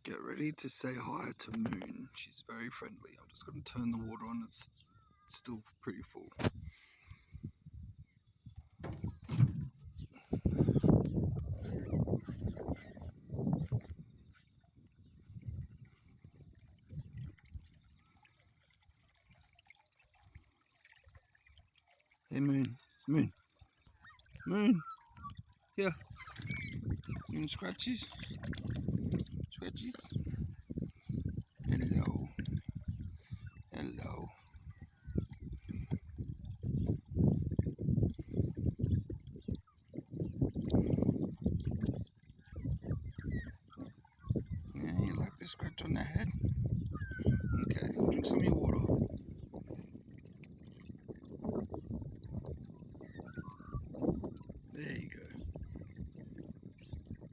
Get ready to say hi to Moon. She's very friendly. I'm just going to turn the water on. It's still pretty full. Hey Moon, Moon, Moon. Here. Moon scratches. Scratches. Hello. Hello. Yeah, you like the scratch on the head? Okay, drink some of your water.